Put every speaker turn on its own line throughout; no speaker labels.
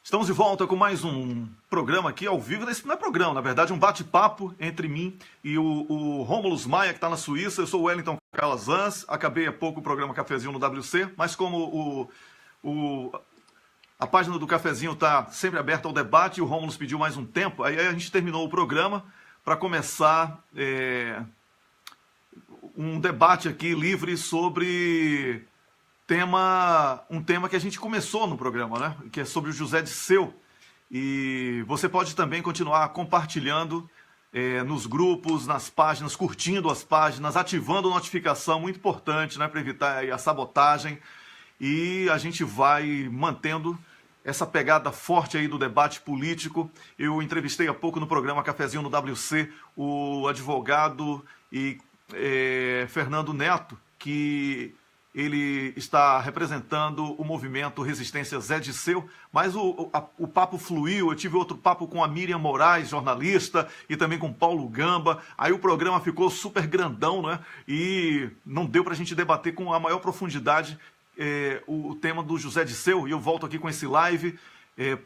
Estamos de volta com mais um programa aqui ao vivo. Esse não é programa, na verdade, é um bate-papo entre mim e o Rômulus Maia, que está na Suíça. Eu sou o Wellington Calazans. Acabei há pouco o programa Cafezinho no WC, mas como a página do Cafezinho está sempre aberta ao debate e o Rômulus pediu mais um tempo, aí a gente terminou o programa para começar um debate aqui livre sobre um tema que a gente começou no programa, né? Que é sobre o José Disseu. E você pode também continuar compartilhando nos grupos, nas páginas, curtindo as páginas, ativando a notificação, muito importante, né? Para evitar aí a sabotagem. E a gente vai mantendo essa pegada forte aí do debate político. Eu entrevistei há pouco no programa Cafezinho no WC o advogado Fernando Neto, que ele está representando o movimento Resistência Zé Disseu, mas o papo fluiu. Eu tive outro papo com a Miriam Moraes, jornalista, e também com Paulo Gamba. Aí o programa ficou super grandão, né? E não deu para a gente debater com a maior profundidade o tema do José Disseu. E eu volto aqui com esse live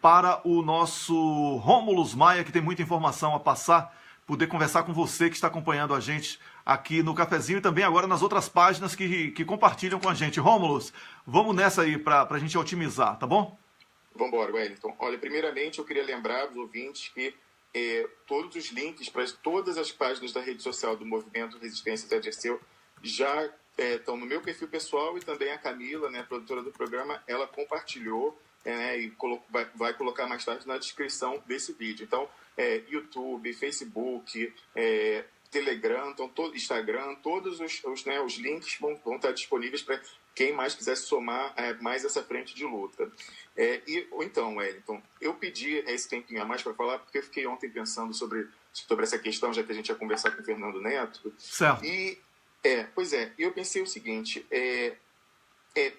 para o nosso Rômulus Maia, que tem muita informação a passar, poder conversar com você que está acompanhando a gente aqui no Cafezinho e também agora nas outras páginas que compartilham com a gente. Rômulus, vamos nessa aí para a gente otimizar, tá bom?
Vamos embora, Wellington. Olha, primeiramente eu queria lembrar aos ouvintes que todos os links para todas as páginas da rede social do Movimento Resistência Zé Disseu já estão no meu perfil pessoal, e também a Camila, né, produtora do programa, ela compartilhou e vai colocar mais tarde na descrição desse vídeo. Então, YouTube, Facebook, Telegram, então, Instagram, todos os links vão estar disponíveis para quem mais quiser se somar mais essa frente de luta. Então, Wellington, eu pedi esse tempinho a mais para falar porque eu fiquei ontem pensando sobre essa questão, já que a gente ia conversar com o Fernando Neto.
Certo.
E eu pensei o seguinte,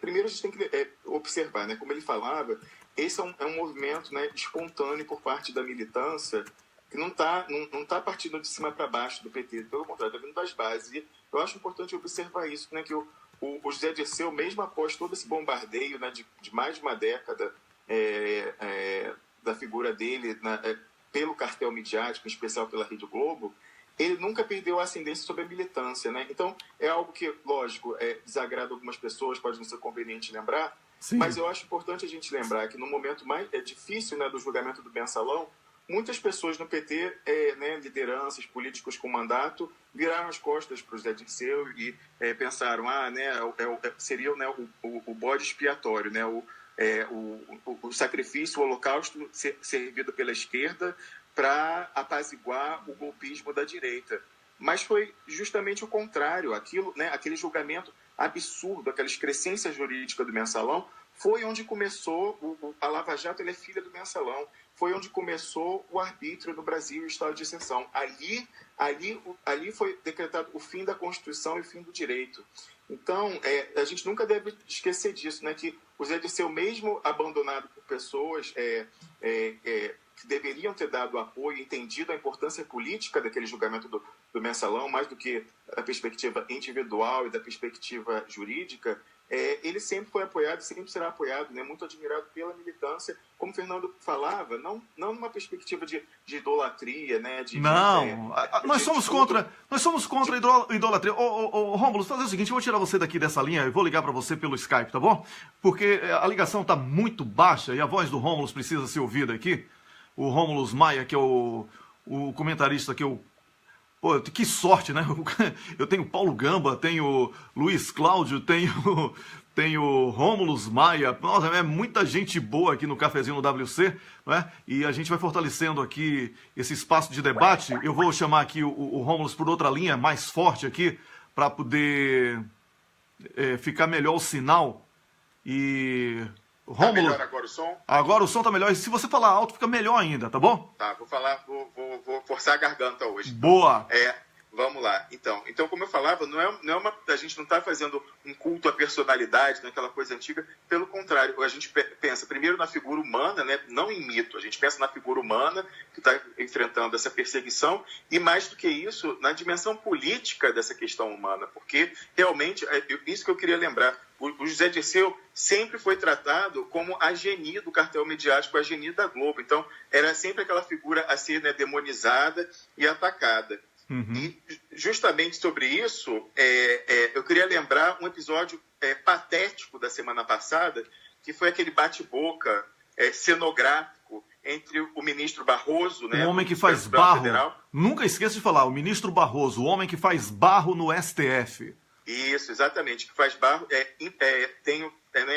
primeiro a gente tem que observar, né, como ele falava, esse é um movimento, né, espontâneo por parte da militância, que não tá partindo de cima para baixo do PT, pelo contrário, está vindo das bases. E eu acho importante observar isso, né, que o José Disseu, mesmo após todo esse bombardeio, né, de mais de uma década da figura dele pelo cartel midiático, em especial pela Rede Globo, ele nunca perdeu a ascendência sobre a militância, né? Então, é algo que, lógico, desagrada algumas pessoas, pode não ser conveniente lembrar,
sim,
mas eu acho importante a gente lembrar que no momento mais difícil, né, do julgamento do Mensalão, muitas pessoas no PT, lideranças, políticos com mandato, viraram as costas para o Zé Disseu e pensaram, seria, né, o bode expiatório, né, o sacrifício, o holocausto servido pela esquerda para apaziguar o golpismo da direita. Mas foi justamente o contrário. Aquele julgamento absurdo, aquela excrescência jurídica do Mensalão, foi onde começou a Lava Jato. Ele é filha do Mensalão. Foi onde começou o arbítrio no Brasil e o estado de exceção. Ali foi decretado o fim da Constituição e o fim do direito. Então, a gente nunca deve esquecer disso, né? Que o Zé Disseu, mesmo abandonado por pessoas que deveriam ter dado apoio, entendido a importância política daquele julgamento do Mensalão, mais do que a perspectiva individual e da perspectiva jurídica, ele sempre foi apoiado, sempre será apoiado, né, muito admirado pela militância, como o Fernando falava, não numa perspectiva de idolatria, né?
Nós somos contra a idolatria. Rômulo, fazer o seguinte, eu vou tirar você daqui dessa linha e vou ligar para você pelo Skype, tá bom? Porque a ligação está muito baixa e a voz do Rômulo precisa ser ouvida aqui. O Rômulus Maia, que é o comentarista que eu... Pô, que sorte, né? Eu tenho Paulo Gamba, tenho Luiz Cláudio, tenho Rômulus Maia. Nossa, é muita gente boa aqui no Cafezinho no WC, não é? E a gente vai fortalecendo aqui esse espaço de debate. Eu vou chamar aqui o Rômulus por outra linha mais forte aqui, para poder ficar melhor o sinal. E...
Tá melhor agora o som?
Agora o som tá melhor. E se você falar alto, fica melhor ainda, tá bom?
Tá, vou forçar a garganta hoje.
Boa!
Vamos lá. Então, como eu falava, a gente não está fazendo um culto à personalidade, naquela coisa antiga. Pelo contrário, a gente pensa primeiro na figura humana, né? Não em mito. A gente pensa na figura humana que está enfrentando essa perseguição e, mais do que isso, na dimensão política dessa questão humana. Porque, realmente, isso que eu queria lembrar, o José Dirceu sempre foi tratado como a geni do cartel midiático, a geni da Globo. Então, era sempre aquela figura a ser, né, demonizada e atacada. Uhum. E justamente sobre isso, eu queria lembrar um episódio patético da semana passada, que foi aquele bate-boca cenográfico entre o ministro Barroso, né,
o homem que faz barro, Federal. Nunca esqueça de falar, o ministro Barroso, o homem que faz barro no STF.
Isso, exatamente, que faz barro, tem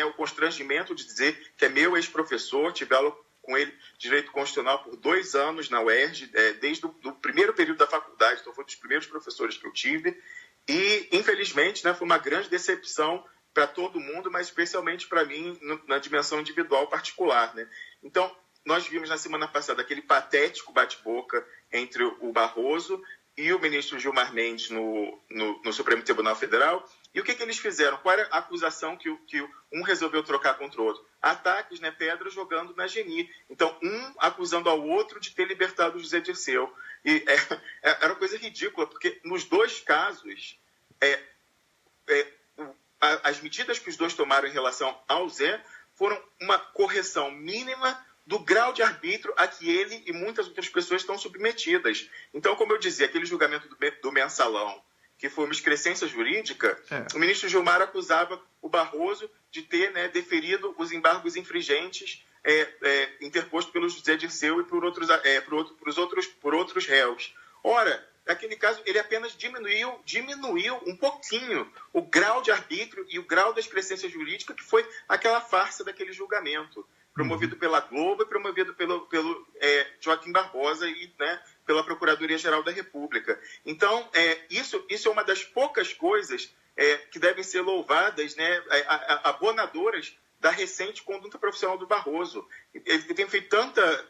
o constrangimento de dizer que é meu ex-professor, tive aula com ele direito constitucional por 2 anos na UERJ, desde o primeiro período da faculdade, então foi um dos primeiros professores que eu tive, e infelizmente, né, foi uma grande decepção para todo mundo, mas especialmente para mim na dimensão individual particular, né? Então, nós vimos na semana passada aquele patético bate-boca entre o Barroso e o ministro Gilmar Mendes no Supremo Tribunal Federal. E o que eles fizeram? Qual era a acusação que um resolveu trocar contra o outro? Ataques, né, pedras jogando na geni. Então, um acusando ao outro de ter libertado o José Dirceu. E era uma coisa ridícula, porque nos 2 casos, as medidas que os 2 tomaram em relação ao Zé foram uma correção mínima do grau de arbítrio a que ele e muitas outras pessoas estão submetidas. Então, como eu dizia, aquele julgamento do mensalão, que foi uma excrescência jurídica, o ministro Gilmar acusava o Barroso de ter, né, deferido os embargos infringentes interpostos pelo José Dirceu e por outros réus. Ora, naquele caso, ele apenas diminuiu um pouquinho o grau de arbítrio e o grau da excrescência jurídica, que foi aquela farsa daquele julgamento, promovido pela Globo e promovido pelo Joaquim Barbosa e, né, pela Procuradoria-Geral da República. Então, isso é uma das poucas coisas que devem ser louvadas, né, abonadoras da recente conduta profissional do Barroso. Ele tem feito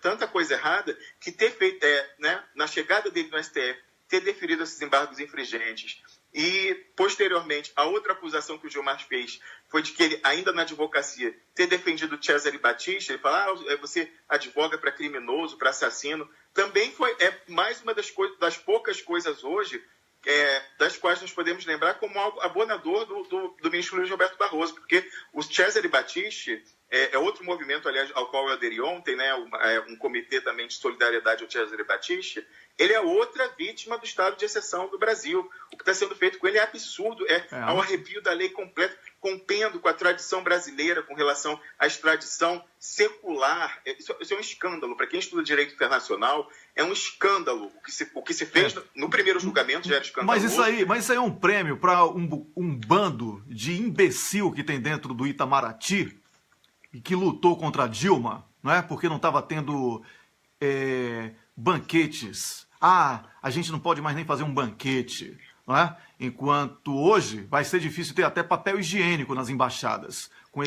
tanta coisa errada que ter feito, né, na chegada dele no STF, ter deferido esses embargos infringentes. E, posteriormente, a outra acusação que o Gilmar fez foi de que ele, ainda na advocacia, ter defendido o Cesare Battisti. Ele fala, você advoga para criminoso, para assassino. Também foi mais uma das poucas coisas hoje das quais nós podemos lembrar como algo abonador do ministro Luiz Roberto Barroso, porque o Cesare Battisti é outro movimento, aliás, ao qual eu aderi ontem, né, um comitê também de solidariedade ao Cesare Battisti. Ele é outra vítima do estado de exceção do Brasil. O que está sendo feito com ele é absurdo, ao arrepio da lei completa, compendo com a tradição brasileira com relação à extradição secular. Isso é um escândalo. Para quem estuda direito internacional, é um escândalo. O que se fez no primeiro julgamento já era escandaloso.
Mas isso aí é um prêmio para um bando de imbecil que tem dentro do Itamaraty e que lutou contra a Dilma, não é? Porque não estava tendo banquetes. A gente não pode mais nem fazer um banquete, não é? Enquanto hoje vai ser difícil ter até papel higiênico nas embaixadas, com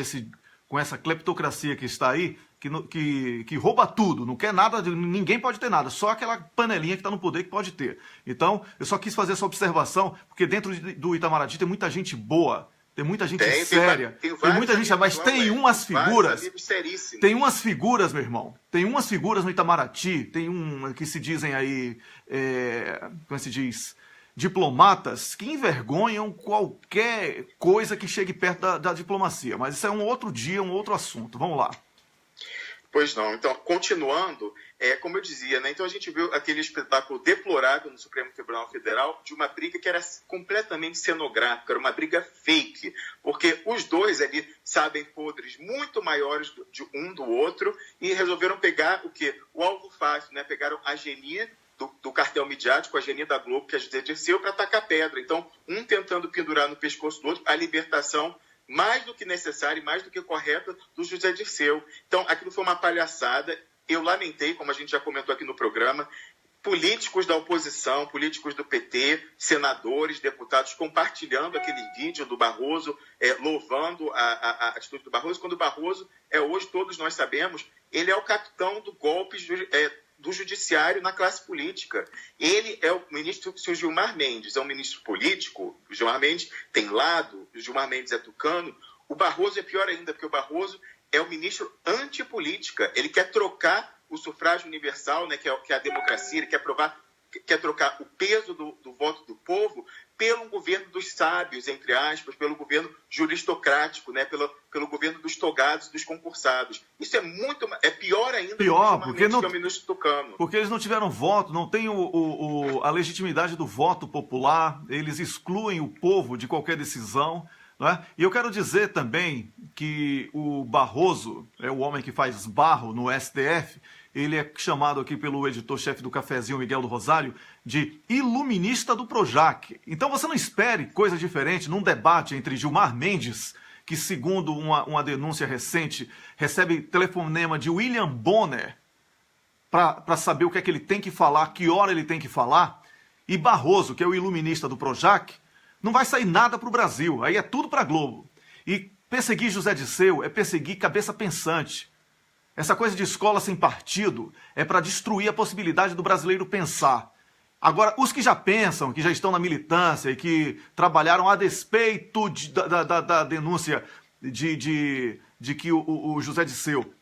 essa cleptocracia que está aí, que rouba tudo, não quer nada, ninguém pode ter nada, só aquela panelinha que está no poder que pode ter. Então, eu só quis fazer essa observação, porque dentro do Itamaraty tem muita gente boa, tem muita gente séria, tem muita gente, mas tem umas figuras, meu irmão, tem umas figuras no Itamaraty, tem que se dizem aí, como se diz, diplomatas que envergonham qualquer coisa que chegue perto da diplomacia, mas isso é um outro dia, um outro assunto, vamos lá.
Pois não. Então, continuando, como eu dizia, né? Então a gente viu aquele espetáculo deplorável no Supremo Tribunal Federal de uma briga que era completamente cenográfica, era uma briga fake, porque os dois ali sabem podres muito maiores de um do outro e resolveram pegar o quê? O alvo fácil, né? Pegaram a genia do cartel midiático, a genia da Globo, que a José Dirceu, para atacar pedra. Então, um tentando pendurar no pescoço do outro a libertação mais do que necessária e mais do que correta do José Dirceu. Então, aquilo foi uma palhaçada. Eu lamentei, como a gente já comentou aqui no programa, políticos da oposição, políticos do PT, senadores, deputados, compartilhando aquele vídeo do Barroso, louvando a atitude do Barroso, quando o Barroso hoje, todos nós sabemos, ele é o capitão do golpe do judiciário na classe política. Ele é o ministro, se o Gilmar Mendes é um ministro político, o Gilmar Mendes tem lado, o Gilmar Mendes é tucano, o Barroso é pior ainda, porque o Barroso é o ministro antipolítica. Ele quer trocar o sufrágio universal, né, que é a democracia, ele quer trocar o peso do voto do povo pelo governo dos sábios, entre aspas, pelo governo juristocrático, né, pelo governo dos togados, dos concursados. Isso é pior ainda
porque
que o ministro tucano.
Porque eles não tiveram voto, não tem a legitimidade do voto popular, eles excluem o povo de qualquer decisão. Não é? E eu quero dizer também que o Barroso, é o homem que faz barro no STF, ele é chamado aqui pelo editor-chefe do Cafezinho, Miguel do Rosário, de iluminista do Projac. Então você não espere coisa diferente num debate entre Gilmar Mendes, que segundo uma denúncia recente, recebe telefonema de William Bonner para saber o que é que ele tem que falar, que hora ele tem que falar, e Barroso, que é o iluminista do Projac. Não vai sair nada para o Brasil, aí é tudo para a Globo. E perseguir José Dirceu é perseguir cabeça pensante. Essa coisa de escola sem partido é para destruir a possibilidade do brasileiro pensar. Agora, os que já pensam, que já estão na militância e que trabalharam a despeito da denúncia de que o José Dirceu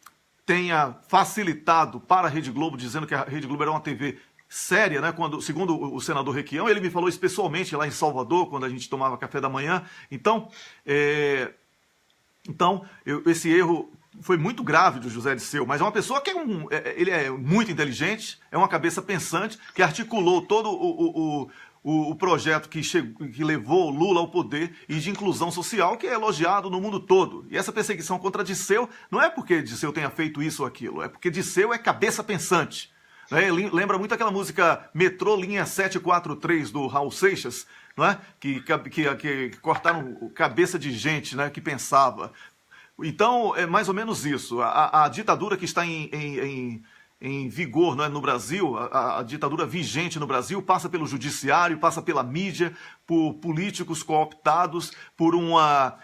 tenha facilitado para a Rede Globo, dizendo que a Rede Globo era uma TV séria, né? Segundo o senador Requião, ele me falou isso pessoalmente lá em Salvador, quando a gente tomava café da manhã. Então, esse erro foi muito grave do José Dirceu, mas é uma pessoa que ele é muito inteligente, é uma cabeça pensante, que articulou todo o projeto que levou Lula ao poder e de inclusão social, que é elogiado no mundo todo. E essa perseguição contra Dirceu não é porque Dirceu tenha feito isso ou aquilo, é porque Dirceu é cabeça pensante. Lembra muito aquela música Metrô Linha 743 do Raul Seixas, não é? Que cortaram cabeça de gente, né, que pensava. Então, é mais ou menos isso. A ditadura que está em vigor, não é, no Brasil, a ditadura vigente no Brasil, passa pelo judiciário, passa pela mídia, por políticos cooptados, por uma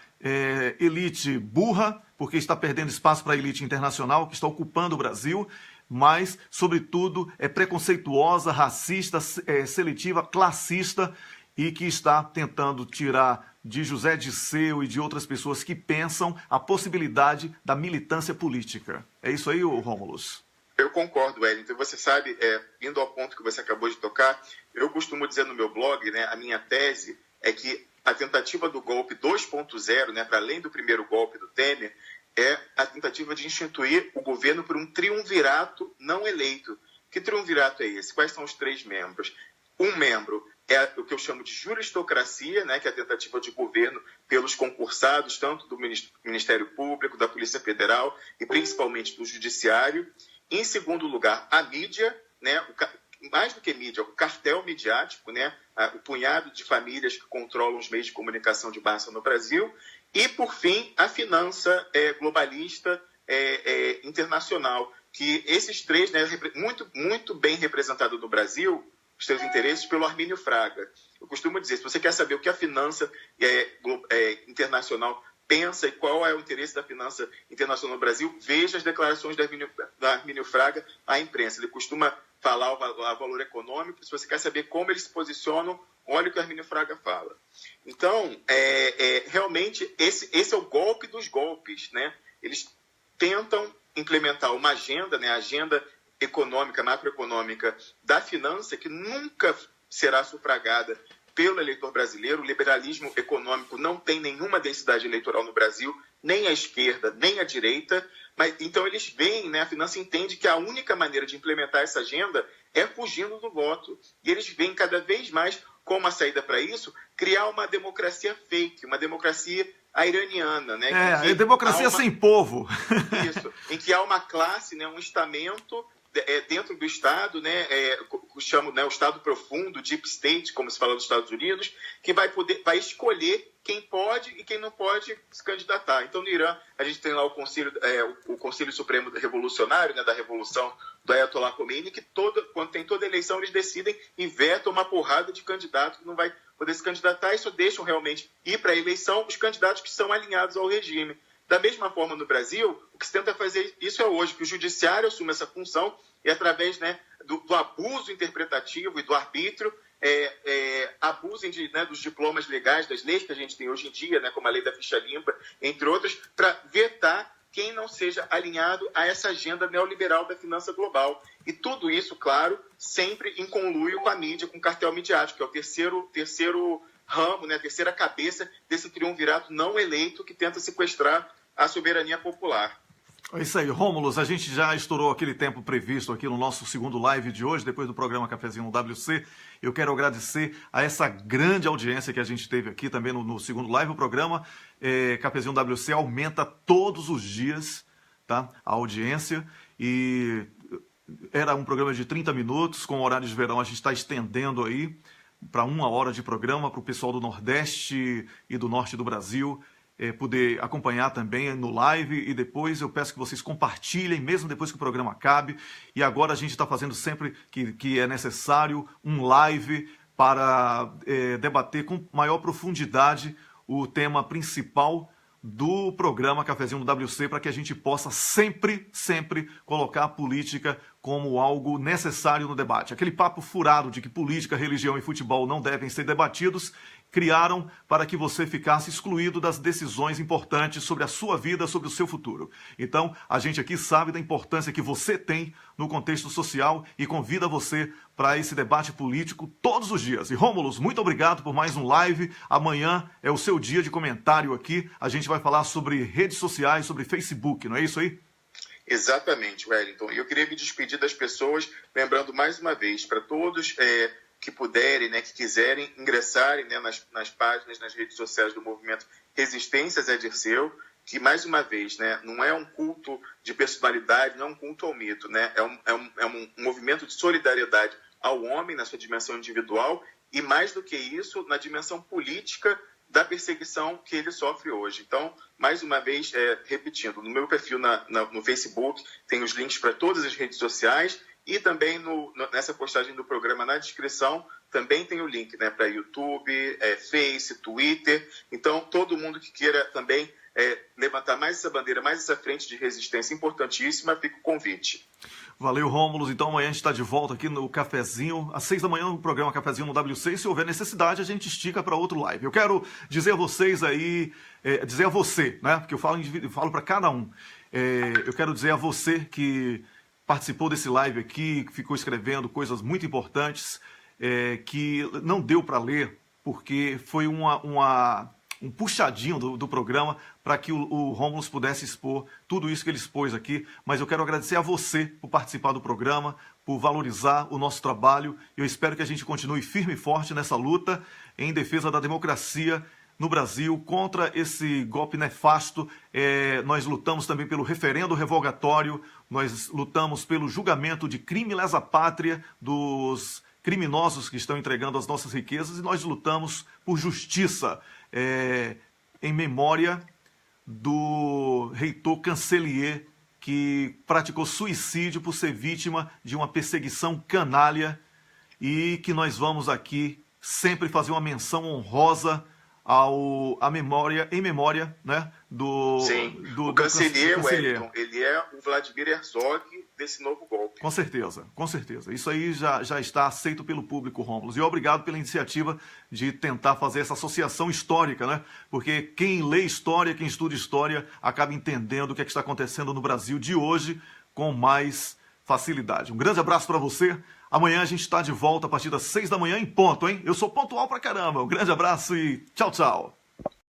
elite burra, porque está perdendo espaço para a elite internacional, que está ocupando o Brasil, mas, sobretudo, é preconceituosa, racista, seletiva, classista e que está tentando tirar de José Dirceu e de outras pessoas que pensam a possibilidade da militância política. É isso aí, Rômulus?
Eu concordo, Wellington. Você sabe, indo ao ponto que você acabou de tocar, eu costumo dizer no meu blog, né, a minha tese é que a tentativa do golpe 2.0, né, para além do primeiro golpe do Temer, é a tentativa de instituir o governo por um triunvirato não eleito. Que triunvirato é esse? Quais são os 3 membros? Um membro é o que eu chamo de juristocracia, né, que é a tentativa de governo pelos concursados, tanto do Ministério Público, da Polícia Federal e principalmente do Judiciário. Em segundo lugar, a mídia, né, mais do que mídia, o cartel midiático, né, o punhado de famílias que controlam os meios de comunicação de massa no Brasil. E, por fim, a finança globalista internacional, que esses 3, né, muito bem representados no Brasil, os seus interesses, pelo Armínio Fraga. Eu costumo dizer, se você quer saber o que a finança internacional pensa e qual é o interesse da finança internacional no Brasil, veja as declarações da Armínio Fraga à imprensa. Ele costuma falar o valor econômico. Se você quer saber como eles se posicionam, olha o que o Armínio Fraga fala. Então, realmente, esse é o golpe dos golpes, né? Eles tentam implementar uma agenda, né? A agenda econômica, macroeconômica da finança, que nunca será sufragada pelo eleitor brasileiro. O liberalismo econômico não tem nenhuma densidade eleitoral no Brasil, nem a esquerda, nem a direita. Mas, então eles veem, né, a finança entende que a única maneira de implementar essa agenda é fugindo do voto. E eles veem cada vez mais como a saída para isso, criar uma democracia fake, uma democracia iraniana. Né,
democracia sem povo.
Isso, em que há uma classe, né, um estamento dentro do Estado, né, chamo, né, o Estado profundo, Deep State, como se fala nos Estados Unidos, que vai escolher quem pode e quem não pode se candidatar. Então, no Irã, a gente tem lá o Conselho Supremo Revolucionário, né, da Revolução do Ayatollah Khomeini, que quando tem toda eleição, eles decidem e vetam uma porrada de candidato que não vai poder se candidatar, e só deixam realmente ir para a eleição os candidatos que são alinhados ao regime. Da mesma forma, no Brasil, o que se tenta fazer isso é hoje, que o judiciário assuma essa função e, através, né, do abuso interpretativo e do arbítrio, abusem dos diplomas legais, das leis que a gente tem hoje em dia, né, como a lei da ficha limpa, entre outras, para vetar quem não seja alinhado a essa agenda neoliberal da finança global. E tudo isso, claro, sempre em conluio com a mídia, com o cartel midiático, que é o terceiro ramo, né, a terceira cabeça desse triunvirato não eleito que tenta sequestrar a soberania popular.
É isso aí, Rômulo, a gente já estourou aquele tempo previsto aqui no nosso segundo live de hoje, depois do programa Cafezinho no WC. Eu quero agradecer a essa grande audiência que a gente teve aqui também no segundo live. O programa Cafezinho no WC aumenta todos os dias, tá? A audiência, e era um programa de 30 minutos, com horário de verão a gente está estendendo aí para 1 hora de programa para o pessoal do Nordeste e do Norte do Brasil poder acompanhar também no live, e depois eu peço que vocês compartilhem, mesmo depois que o programa acabe. E agora a gente está fazendo sempre que é necessário um live para debater com maior profundidade o tema principal do programa Cafezinho do WC, para que a gente possa sempre colocar a política como algo necessário no debate. Aquele papo furado de que política, religião e futebol não devem ser debatidos, criaram para que você ficasse excluído das decisões importantes sobre a sua vida, sobre o seu futuro. Então, a gente aqui sabe da importância que você tem no contexto social e convida você para esse debate político todos os dias. E, Rômulo, muito obrigado por mais um live. Amanhã é o seu dia de comentário aqui. A gente vai falar sobre redes sociais, sobre Facebook, não é isso aí?
Exatamente, Wellington. E eu queria me despedir das pessoas, lembrando mais uma vez, para todos que puderem, né, que quiserem ingressarem, né, nas páginas, nas redes sociais do movimento Resistência Zé Dirceu, que, mais uma vez, né, não é um culto de personalidade, não é um culto ao mito, né, é um movimento de solidariedade ao homem na sua dimensão individual e, mais do que isso, na dimensão política da perseguição que ele sofre hoje. Então, mais uma vez, repetindo, no meu perfil no Facebook tem os links para todas as redes sociais, e também nessa postagem do programa, na descrição, também tem o link, né, para YouTube, Face, Twitter. Então, todo mundo que queira também levantar mais essa bandeira, mais essa frente de resistência importantíssima, fica o convite.
Valeu, Rômulo. Então, amanhã a gente está de volta aqui no Cafezinho, às 6 da manhã, no programa Cafezinho no WC. E se houver necessidade, a gente estica para outro live. Eu quero dizer a vocês aí, dizer a você, né, porque eu falo para cada um. Eu quero dizer a você que participou desse live aqui, que ficou escrevendo coisas muito importantes, que não deu para ler, porque foi um puxadinho do programa para que o Rômulo pudesse expor tudo isso que ele expôs aqui. Mas eu quero agradecer a você por participar do programa, por valorizar o nosso trabalho. Eu espero que a gente continue firme e forte nessa luta em defesa da democracia no Brasil, contra esse golpe nefasto. Nós lutamos também pelo referendo revogatório, nós lutamos pelo julgamento de crime lesa pátria dos criminosos que estão entregando as nossas riquezas, e nós lutamos por justiça em memória do reitor Cancelier, que praticou suicídio por ser vítima de uma perseguição canalha, e que nós vamos aqui sempre fazer uma menção honrosa em memória, né, do
Cancelier, Wellington. Ele é o Vladimir Herzog desse novo golpe.
Com certeza, com certeza. Isso aí já está aceito pelo público, Rômulo. E obrigado pela iniciativa de tentar fazer essa associação histórica, né? Porque quem lê história, quem estuda história, acaba entendendo o que está acontecendo no Brasil de hoje com mais facilidade. Um grande abraço para você. Amanhã a gente está de volta a partir das 6 da manhã em ponto, hein? Eu sou pontual pra caramba. Um grande abraço e tchau, tchau.